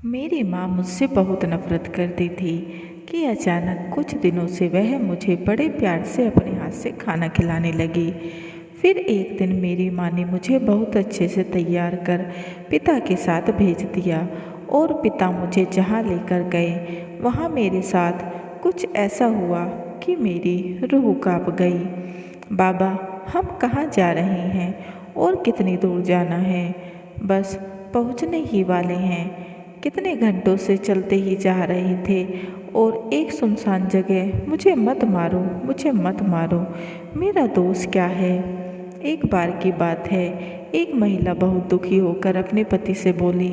मेरी माँ मुझसे बहुत नफरत करती थी कि अचानक कुछ दिनों से वह मुझे बड़े प्यार से अपने हाथ से खाना खिलाने लगी। फिर एक दिन मेरी माँ ने मुझे बहुत अच्छे से तैयार कर पिता के साथ भेज दिया और पिता मुझे जहाँ लेकर गए वहाँ मेरे साथ कुछ ऐसा हुआ कि मेरी रूह कांप गई। बाबा, हम कहाँ जा रहे हैं और कितनी दूर जाना है? बस पहुँचने ही वाले हैं। कितने घंटों से चलते ही जा रहे थे और एक सुनसान जगह। मुझे मत मारो, मुझे मत मारो, मेरा दोष क्या है? एक बार की बात है, एक महिला बहुत दुखी होकर अपने पति से बोली,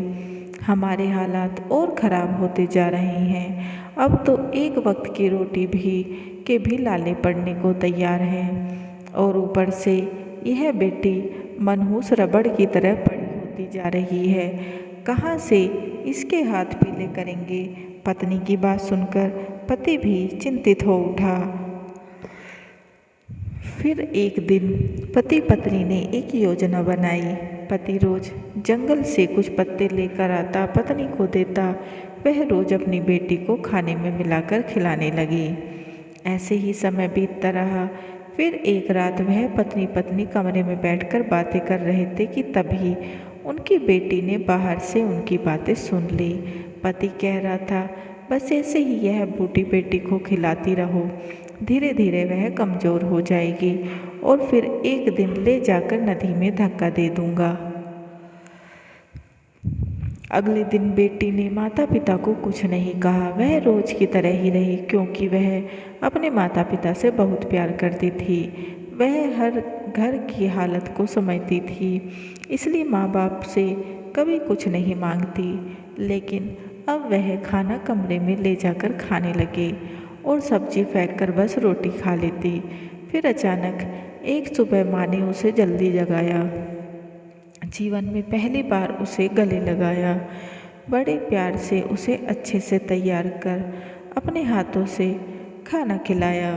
हमारे हालात और ख़राब होते जा रहे हैं। अब तो एक वक्त की रोटी भी लाले पड़ने को तैयार हैं और ऊपर से यह बेटी मनहूस रबड़ की तरह पड़ी होती जा रही है। कहाँ से इसके हाथ पीले करेंगे? पत्नी की बात सुनकर पति भी चिंतित हो उठा। फिर एक दिन पति पत्नी ने एक योजना बनाई। पति रोज जंगल से कुछ पत्ते लेकर आता, पत्नी को देता। वह रोज अपनी बेटी को खाने में मिलाकर खिलाने लगी। ऐसे ही समय बीतता रहा। फिर एक रात वह पत्नी पत्नी कमरे में बैठकर बातें कर रहे थे कि तभी उनकी बेटी ने बाहर से उनकी बातें सुन ली। पति कह रहा था, बस ऐसे ही यह बूढ़ी बेटी को खिलाती रहो, धीरे धीरे वह कमज़ोर हो जाएगी और फिर एक दिन ले जाकर नदी में धक्का दे दूंगा। अगले दिन बेटी ने माता पिता को कुछ नहीं कहा। वह रोज की तरह ही रही, क्योंकि वह अपने माता पिता से बहुत प्यार करती थी। वह हर घर की हालत को समझती थी, इसलिए माँ बाप से कभी कुछ नहीं मांगती। लेकिन अब वह खाना कमरे में ले जाकर खाने लगी और सब्जी फेंक कर बस रोटी खा लेती। फिर अचानक एक सुबह माँ ने उसे जल्दी जगाया। जीवन में पहली बार उसे गले लगाया, बड़े प्यार से उसे अच्छे से तैयार कर अपने हाथों से खाना खिलाया।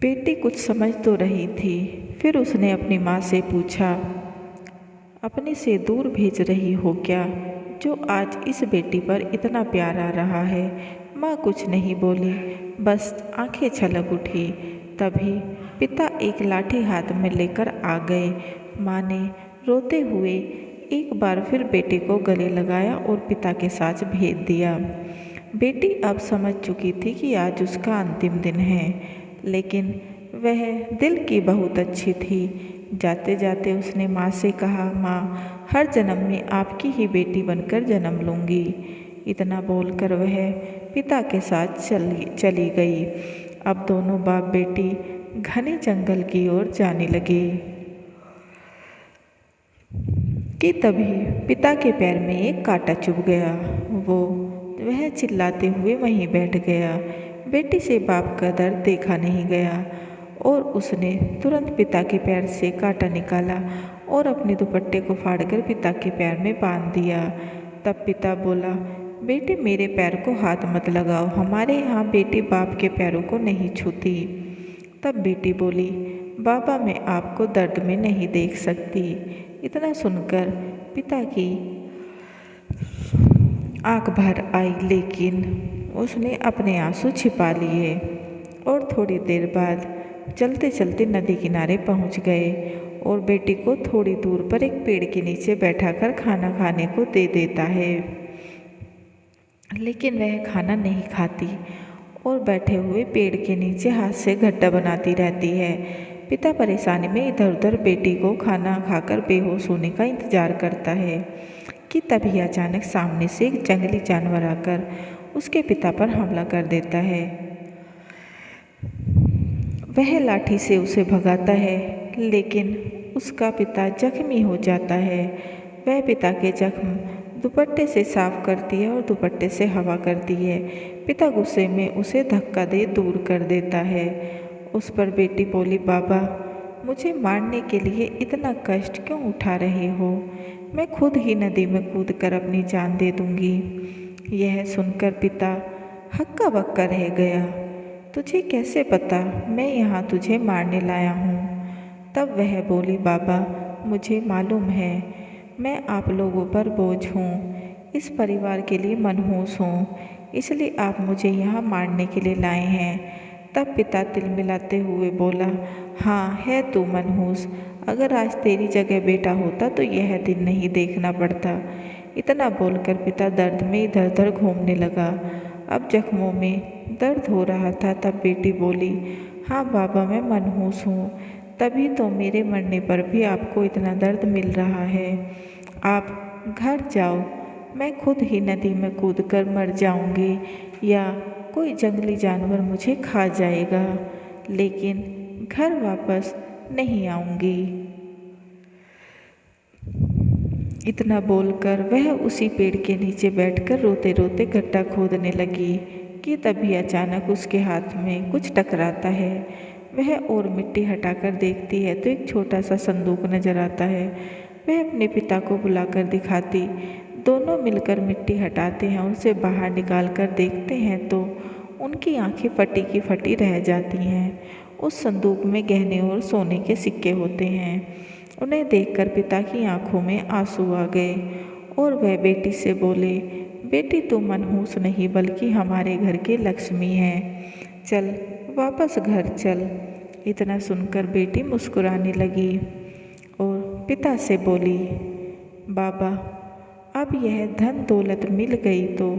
बेटी कुछ समझ तो रही थी। फिर उसने अपनी माँ से पूछा, अपने से दूर भेज रही हो क्या, जो आज इस बेटी पर इतना प्यार आ रहा है? माँ कुछ नहीं बोली, बस आंखें छलक उठी। तभी पिता एक लाठी हाथ में लेकर आ गए। माँ ने रोते हुए एक बार फिर बेटी को गले लगाया और पिता के साथ भेज दिया। बेटी अब समझ चुकी थी कि आज उसका अंतिम दिन है, लेकिन वह दिल की बहुत अच्छी थी। जाते जाते उसने माँ से कहा, माँ, हर जन्म में आपकी ही बेटी बनकर जन्म लूँगी। इतना बोलकर वह पिता के साथ चली गई। अब दोनों बाप बेटी घने जंगल की ओर जाने लगे कि तभी पिता के पैर में एक कांटा चुभ गया। वह चिल्लाते हुए वहीं बैठ गया। बेटी से बाप का दर्द देखा नहीं गया और उसने तुरंत पिता के पैर से कांटा निकाला और अपने दुपट्टे को फाड़कर पिता के पैर में बांध दिया। तब पिता बोला, बेटे, मेरे पैर को हाथ मत लगाओ, हमारे यहाँ बेटी बाप के पैरों को नहीं छूती। तब बेटी बोली, बाबा, मैं आपको दर्द में नहीं देख सकती। इतना सुनकर पिता की आंख भर आई, लेकिन उसने अपने आंसू छिपा लिए और थोड़ी देर बाद चलते चलते नदी किनारे पहुंच गए और बेटी को थोड़ी दूर पर एक पेड़ के नीचे बैठाकर खाना खाने को दे देता है। लेकिन वह खाना नहीं खाती और बैठे हुए पेड़ के नीचे हाथ से गड्ढा बनाती रहती है। पिता परेशानी में इधर उधर बेटी को खाना खाकर बेहोश होने का इंतजार करता है कि तभी अचानक सामने से एक जंगली जानवर आकर उसके पिता पर हमला कर देता है। वह लाठी से उसे भगाता है, लेकिन उसका पिता जख्मी हो जाता है। वह पिता के जख्म दुपट्टे से साफ करती है और दुपट्टे से हवा करती है। पिता गुस्से में उसे धक्का दे दूर कर देता है। उस पर बेटी बोली, बाबा, मुझे मारने के लिए इतना कष्ट क्यों उठा रहे हो? मैं खुद ही नदी में कूद कर अपनी जान दे दूंगी। यह सुनकर पिता हक्का बक्का रह गया। तुझे कैसे पता मैं यहाँ तुझे मारने लाया हूँ? तब वह बोली, बाबा, मुझे मालूम है, मैं आप लोगों पर बोझ हूँ, इस परिवार के लिए मनहूस हूँ, इसलिए आप मुझे यहाँ मारने के लिए लाए हैं। तब पिता तिलमिलाते हुए बोला, हाँ है तू मनहूस, अगर आज तेरी जगह बेटा होता तो यह दिन नहीं देखना पड़ता। इतना बोलकर पिता दर्द में इधर उधर घूमने लगा। अब जख्मों में दर्द हो रहा था। तब बेटी बोली, हाँ बाबा मैं मनहूस हूँ, तभी तो मेरे मरने पर भी आपको इतना दर्द मिल रहा है। आप घर जाओ, मैं खुद ही नदी में कूदकर मर जाऊंगी या कोई जंगली जानवर मुझे खा जाएगा, लेकिन घर वापस नहीं आऊंगी। इतना बोलकर वह उसी पेड़ के नीचे बैठकर रोते रोते गड्ढा खोदने लगी कि तभी अचानक उसके हाथ में कुछ टकराता है। वह और मिट्टी हटाकर देखती है तो एक छोटा सा संदूक नजर आता है। वह अपने पिता को बुलाकर दिखाती, दोनों मिलकर मिट्टी हटाते हैं और उसे बाहर निकाल कर देखते हैं तो उनकी आंखें फटी की फटी रह जाती हैं। उस संदूक में गहने और सोने के सिक्के होते हैं। उन्हें देखकर पिता की आंखों में आंसू आ गए और वह बेटी से बोले, बेटी तू मनहूस नहीं बल्कि हमारे घर की लक्ष्मी है, चल वापस घर चल। इतना सुनकर बेटी मुस्कुराने लगी और पिता से बोली, बाबा अब यह धन दौलत मिल गई तो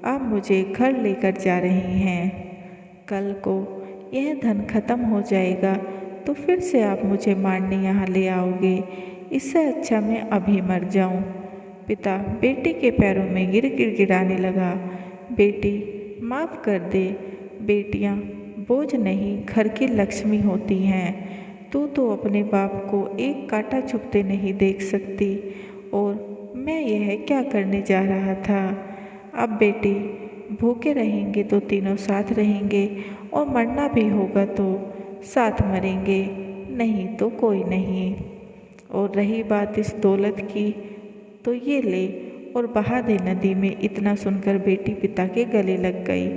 आप मुझे घर लेकर जा रही हैं, कल को यह धन खत्म हो जाएगा तो फिर से आप मुझे मारने यहाँ ले आओगे, इससे अच्छा मैं अभी मर जाऊँ। पिता बेटी के पैरों में गिड़गिड़ाने लगा, बेटी माफ़ कर दे, बेटियाँ बोझ नहीं घर की लक्ष्मी होती हैं, तू तो अपने बाप को एक कांटा चुभते नहीं देख सकती और मैं यह क्या करने जा रहा था। अब बेटी भूखे रहेंगे तो तीनों साथ रहेंगे और मरना भी होगा तो साथ मरेंगे, नहीं तो कोई नहीं। और रही बात इस दौलत की तो ये ले और बहा दे नदी में। इतना सुनकर बेटी पिता के गले लग गई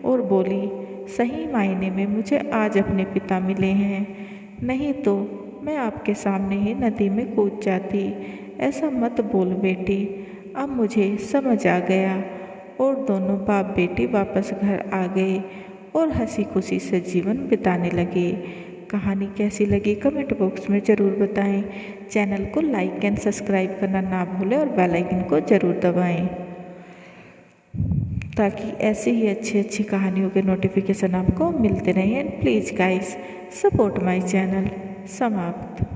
और बोली, सही मायने में मुझे आज अपने पिता मिले हैं, नहीं तो मैं आपके सामने ही नदी में कूद जाती। ऐसा मत बोल बेटी, अब मुझे समझ आ गया। और दोनों बाप बेटी वापस घर आ गए और हंसी खुशी से जीवन बिताने लगे। कहानी कैसी लगी कमेंट बॉक्स में ज़रूर बताएं। चैनल को लाइक एंड सब्सक्राइब करना ना भूलें और बेल आइकन को ज़रूर दबाएं ताकि ऐसे ही अच्छी कहानियों के नोटिफिकेशन आपको मिलते रहें। Please guys support my channel. समाप्त।